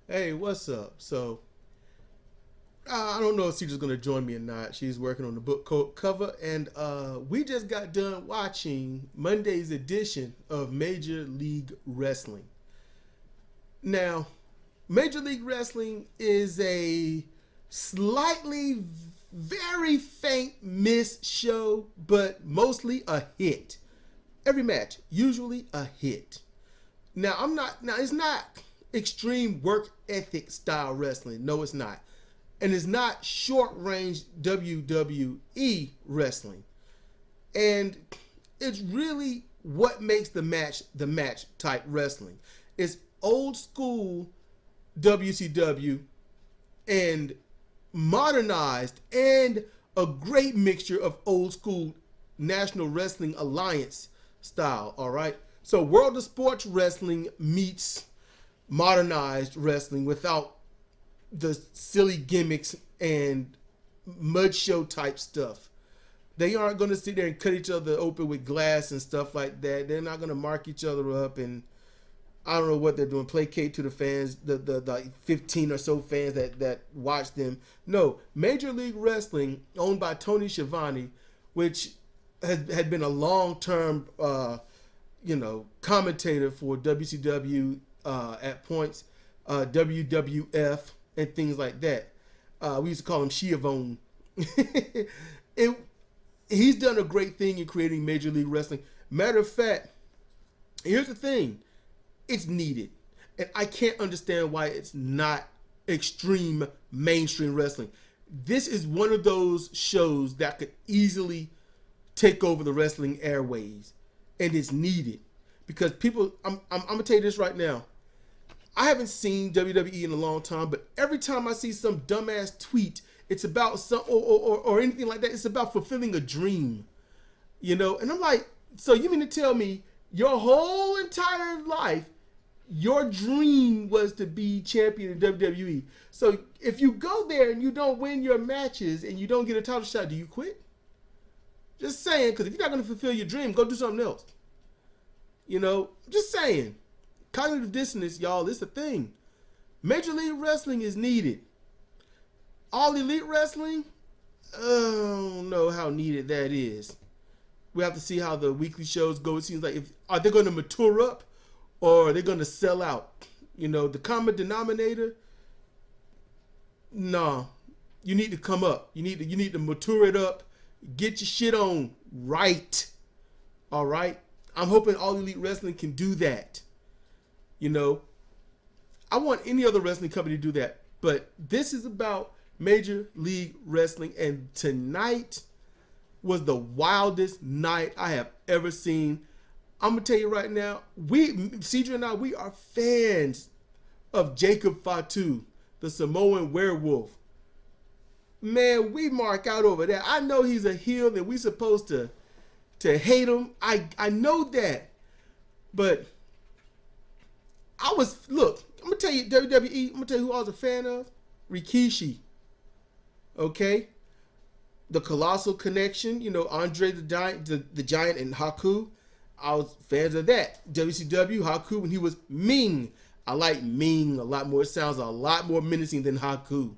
Hey, what's up? I don't know if Cedar's gonna join me or not. She's working on the cover, and we just got done watching Monday's edition of Major League Wrestling. Now, Major League Wrestling is a slightly, very faint miss show, but mostly a hit. Every match, usually a hit. Now, I'm not. Now, it's not extreme work ethic style wrestling. No, it's not. And it's not short range WWE wrestling. And it's really what makes the match type wrestling. It's old school WCW and modernized and a great mixture of old school National Wrestling Alliance style, all right? So World of Sports Wrestling meets modernized wrestling without the silly gimmicks and mud show type stuff. They aren't going to sit there and cut each other open with glass and stuff like that. They're not going to mark each other up and I don't know what they're doing, placate to the fans, the 15 or so fans that watch them. No, Major League Wrestling, owned by Tony Schiavone, which had been a long-term, commentator for WCW at points, WWF, and things like that. We used to call him Schiavone. it, he's done a great thing in creating Major League Wrestling. Matter of fact, here's the thing. It's needed. And I can't understand why it's not extreme mainstream wrestling. This is one of those shows that could easily take over the wrestling airways. And it's needed. Because people, I'm going to tell you this right now. I haven't seen WWE in a long time, but every time I see some dumbass tweet, it's about some or anything like that, it's about fulfilling a dream. And I'm like, so you mean to tell me your whole entire life, your dream was to be champion in WWE? So if you go there and you don't win your matches and you don't get a title shot, do you quit? Just saying, because if you're not going to fulfill your dream, go do something else. Just saying. Cognitive dissonance, y'all, it's a thing. Major League Wrestling is needed. All Elite Wrestling, I don't know how needed that is. We have to see how the weekly shows go. It seems like are they going to mature up or are they going to sell out? The common denominator, no. You need to come up. You need to mature it up. Get your shit on right. All right? I'm hoping All Elite Wrestling can do that. I want any other wrestling company to do that. But this is about Major League Wrestling. And tonight was the wildest night I have ever seen. I'm going to tell you right now, Cedra and I, we are fans of Jacob Fatu, the Samoan werewolf. Man, we mark out over that. I know he's a heel and we supposed to hate him. I know that. But I'm gonna tell you WWE, I'm gonna tell you who I was a fan of. Rikishi. Okay? The Colossal Connection, Andre the Giant, the Giant and Haku. I was fans of that. WCW, Haku when he was Ming. I like Ming a lot more. It sounds a lot more menacing than Haku.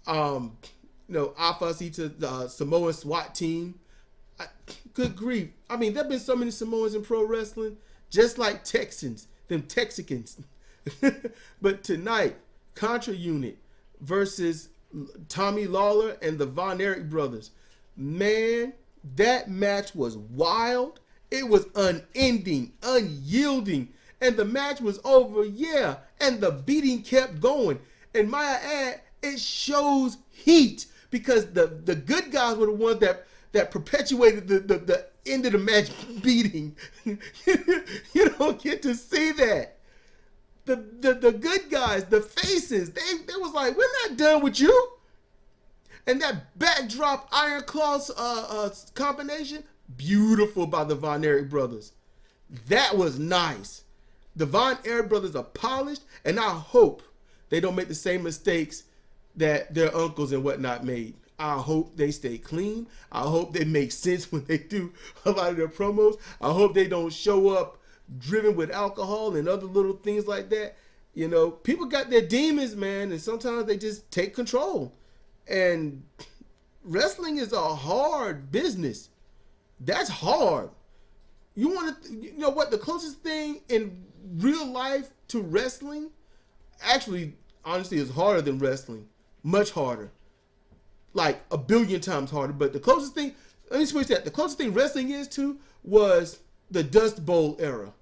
Afasi to the Samoan SWAT team. Good grief. I mean, there have been so many Samoans in pro wrestling, just like Texans. Them Texicans. But tonight, Contra Unit versus Tommy Lawler and the Von Erich brothers. Man, that match was wild. It was unending, unyielding. And the match was over, yeah. And the beating kept going. And might I add, it shows heat. Because the good guys were the ones that perpetuated the end of the match beating. You don't get to see that. The good guys, the faces, they was like, we're not done with you. And that backdrop Iron Claws combination, beautiful by the Von Erich brothers. That was nice. The Von Erich brothers are polished, and I hope they don't make the same mistakes that their uncles and whatnot made. I hope they stay clean. I hope they make sense when they do a lot of their promos. I hope they don't show up driven with alcohol and other little things like that. You know, people got their demons, man, and sometimes they just take control. And wrestling is a hard business. That's hard. You want to, you know what? The closest thing in real life to wrestling, actually, honestly, is harder than wrestling. Much harder. Like a billion times harder. But the closest thing, let me switch that. The closest thing wrestling is to was the Dust Bowl era.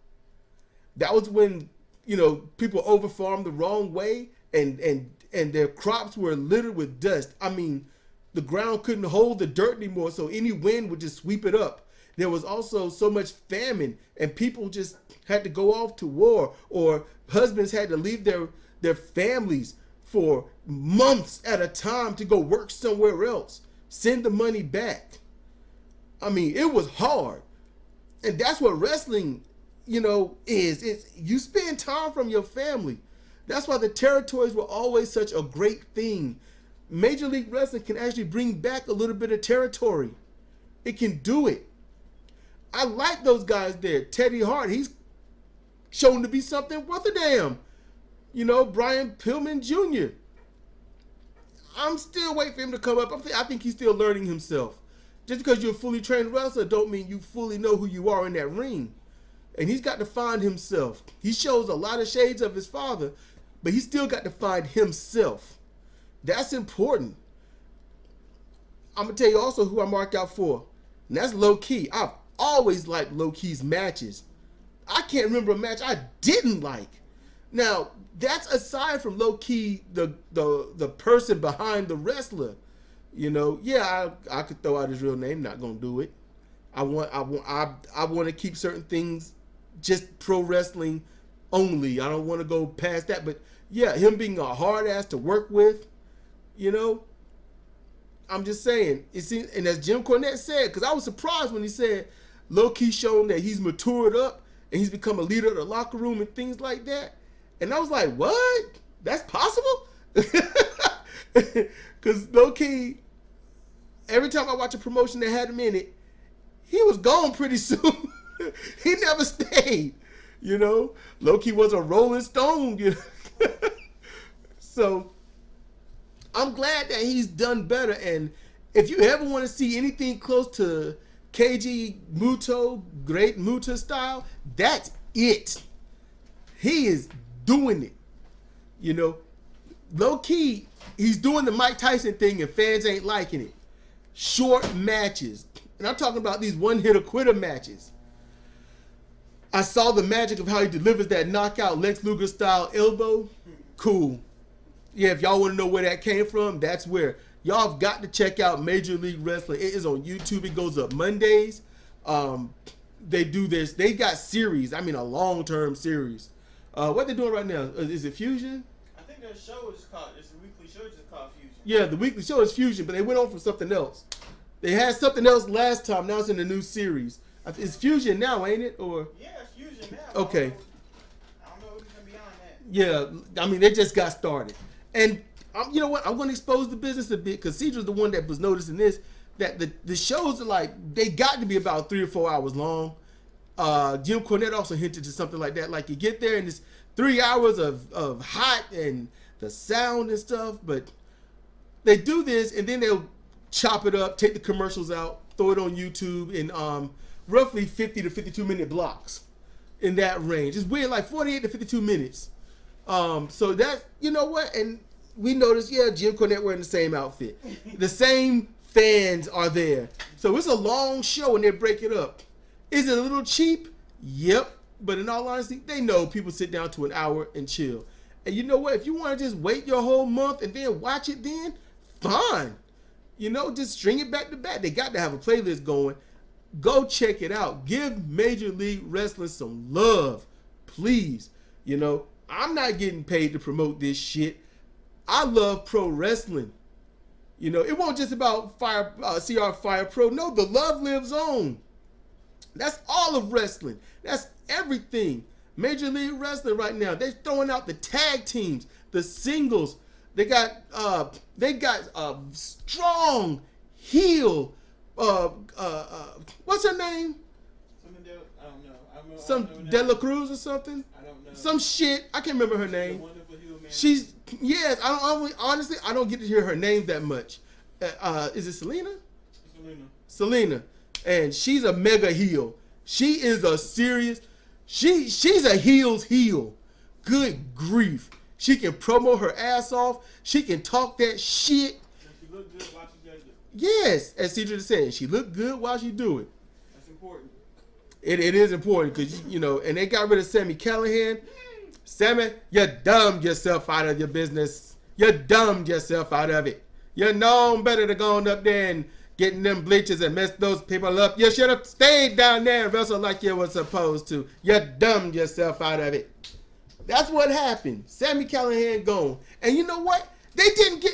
That was when, you know, people overfarmed the wrong way and their crops were littered with dust. I mean, the ground couldn't hold the dirt anymore, so any wind would just sweep it up. There was also so much famine, and people just had to go off to war, or husbands had to leave their families for months at a time to go work somewhere else, send the money back. I mean, it was hard. And that's what wrestling, you know, is. It's, you spend time from your family. That's why the territories were always such a great thing. Major League Wrestling can actually bring back a little bit of territory. It can do it. I like those guys there. Teddy Hart, he's shown to be something worth a damn. You know, Brian Pillman Jr. I'm still waiting for him to come up. I think he's still learning himself. Just because you're a fully trained wrestler don't mean you fully know who you are in that ring. And he's got to find himself. He shows a lot of shades of his father, but he's still got to find himself. That's important. I'm going to tell you also who I marked out for. And that's Low Ki. I've always liked Low Ki's matches. I can't remember a match I didn't like. Now, that's aside from Low Ki, the person behind the wrestler. You know, yeah, I could throw out his real name. Not gonna do it. I want to keep certain things just pro wrestling only. I don't want to go past that. But yeah, him being a hard ass to work with, you know. I'm just saying. And as Jim Cornette said, because I was surprised when he said Low Ki shown that he's matured up and he's become a leader of the locker room and things like that. And I was like, what? That's possible? Because Low Ki, every time I watch a promotion that had him in it, he was gone pretty soon. He never stayed. You know, Low Ki was a Rolling Stone. You know? So I'm glad that he's done better. And if you ever want to see anything close to KG Muto, great Muta style, that's it. He is doing it. You know, Low Ki, he's doing the Mike Tyson thing and fans ain't liking it. Short matches. And I'm talking about these one-hitter quitter matches. I saw the magic of how he delivers that knockout Lex Luger style elbow. Cool. Yeah, if y'all want to know where that came from, that's where. Y'all have got to check out Major League Wrestling. It is on YouTube. It goes up Mondays. They do this. They got series. I mean, a long-term series. What they doing right now? Is it Fusion? I think their show is called, it's a weekly show just called Fusion. Yeah, the weekly show is Fusion, but they went on for something else. They had something else last time. Now it's in the new series. It's Fusion now, ain't it? Or yeah, it's Fusion now. Okay. I don't know what's gonna be on that. Yeah, I mean, they just got started. And you know what? I'm going to expose the business a bit because Cedra's the one that was noticing this, that the shows are like, they got to be about 3 or 4 hours long. Jim Cornette also hinted to something like that. Like you get there and it's 3 hours of hot and the sound and stuff, but they do this and then they'll chop it up, take the commercials out, throw it on YouTube in roughly 50 to 52 minute blocks in that range. It's weird, like 48 to 52 minutes. So that, you know what? And we noticed, yeah, Jim Cornette wearing the same outfit. The same fans are there. So it's a long show and they break it up. Is it a little cheap? Yep. But in all honesty, they know people sit down to an hour and chill. And you know what? If you want to just wait your whole month and then watch it then, fine. You know, just string it back to back. They got to have a playlist going. Go check it out. Give Major League Wrestling some love, please. You know, I'm not getting paid to promote this shit. I love pro wrestling. You know, it won't just about CR Fire Pro. No, the love lives on. That's all of wrestling. That's everything. Major League Wrestling right now, they're throwing out the tag teams, the singles. They got strong heel. What's her name? Something I don't know. Some De La Cruz or something. I don't know. Some shit. I can't remember her name. She's yes. Honestly, I don't get to hear her name that much. Is it Selena? Selena, and she's a mega heel. She is a serious. She's a heel's heel. Good grief. She can promo her ass off. She can talk that shit. And she look good while she does it. Yes, as Cedric is saying, she look good while she do it. That's important. It is important because and they got rid of Sammy Callahan. Sammy, you dumbed yourself out of your business. You dumbed yourself out of it. You know better than going up there and getting them bleachers and mess those people up. You should have stayed down there and wrestled like you were supposed to. You dumbed yourself out of it. That's what happened. Sammy Callahan gone. And you know what? They didn't do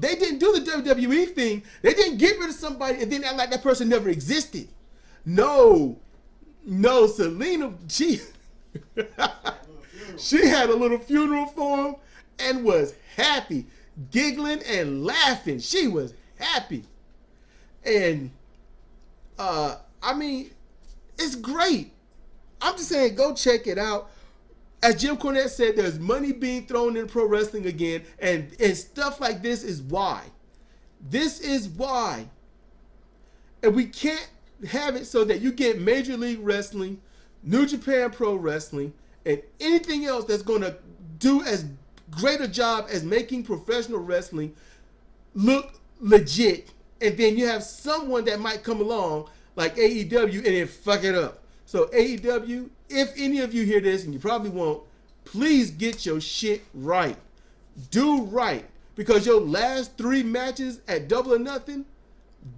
the WWE thing. They didn't get rid of somebody and then act like that person never existed. No, Selena, she had a little funeral for him and was happy, giggling and laughing. She was happy. And, it's great. I'm just saying, go check it out. As Jim Cornette said, there's money being thrown in pro wrestling again, and stuff like this is why. This is why. And we can't have it so that you get Major League Wrestling, New Japan Pro Wrestling, and anything else that's going to do as great a job as making professional wrestling look legit. And then you have someone that might come along like AEW and then fuck it up. So AEW, if any of you hear this, and you probably won't, please get your shit right. Do right. Because your last 3 matches at Double or Nothing,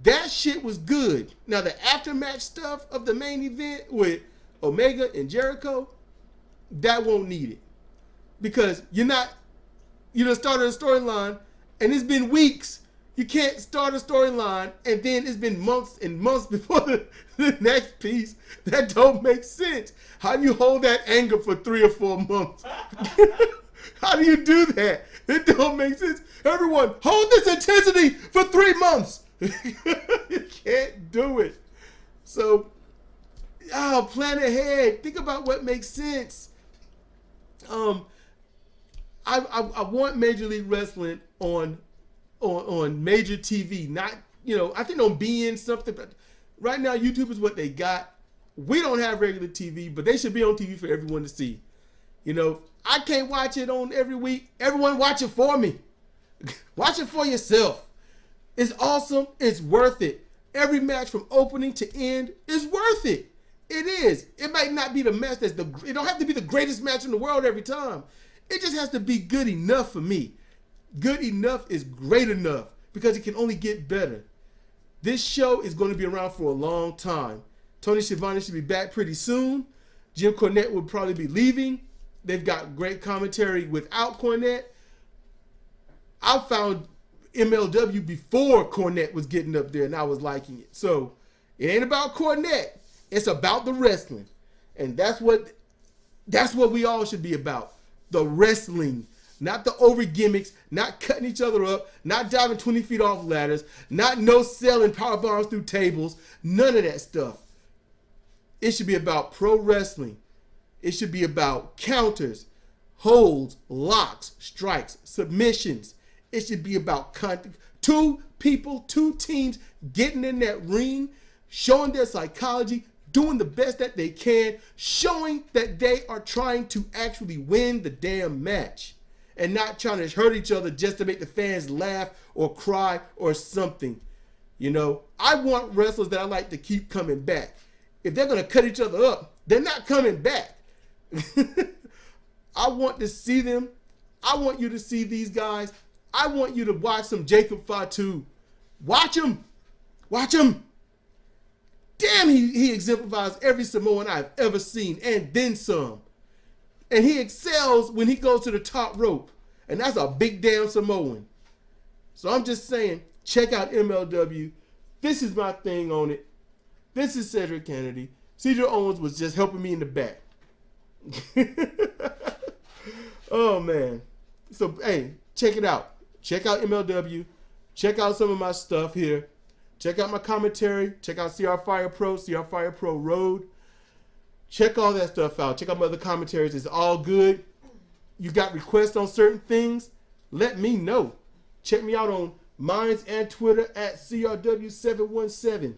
that shit was good. Now the aftermatch stuff of the main event with Omega and Jericho, that won't need it. Because you done started a storyline and it's been weeks. You can't start a storyline and then it's been months and months before the next piece. That don't make sense. How do you hold that anger for 3 or 4 months? How do you do that? It don't make sense. Everyone, hold this intensity for 3 months. You can't do it. So, plan ahead. Think about what makes sense. I want Major League Wrestling on major TV, not, I think on beIN something, but right now YouTube is what they got. We don't have regular TV, but they should be on TV for everyone to see. I can't watch it on every week. Everyone watch it for me. Watch it for yourself. It's awesome. It's worth it. Every match from opening to end is worth it. It is. It might not be the match it don't have to be the greatest match in the world every time. It just has to be good enough for me. Good enough is great enough because it can only get better. This show is going to be around for a long time. Tony Schiavone should be back pretty soon. Jim Cornette will probably be leaving. They've got great commentary without Cornette. I found MLW before Cornette was getting up there and I was liking it. So it ain't about Cornette. It's about the wrestling. And that's what we all should be about. The wrestling. Not the over gimmicks, not cutting each other up, not diving 20 feet off ladders, not no-selling power bombs through tables, none of that stuff. It should be about pro wrestling. It should be about counters, holds, locks, strikes, submissions. It should be about 2 people, 2 teams getting in that ring, showing their psychology, doing the best that they can, showing that they are trying to actually win the damn match. And not trying to hurt each other just to make the fans laugh or cry or something. I want wrestlers that I like to keep coming back. If they're going to cut each other up, they're not coming back. I want to see them. I want you to see these guys. I want you to watch some Jacob Fatu. Watch him. Watch him. Damn, he exemplifies every Samoan I've ever seen and then some. And he excels when he goes to the top rope. And that's a big damn Samoan. So I'm just saying, check out MLW. This is my thing on it. This is Cedric Kennedy. Cedric Owens was just helping me in the back. Oh, man. So, hey, check it out. Check out MLW. Check out some of my stuff here. Check out my commentary. Check out CR Fire Pro, CR Fire Pro Road. Check all that stuff out. Check out my other commentaries. It's all good. You got requests on certain things? Let me know. Check me out on Minds and Twitter at CRW717.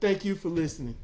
Thank you for listening.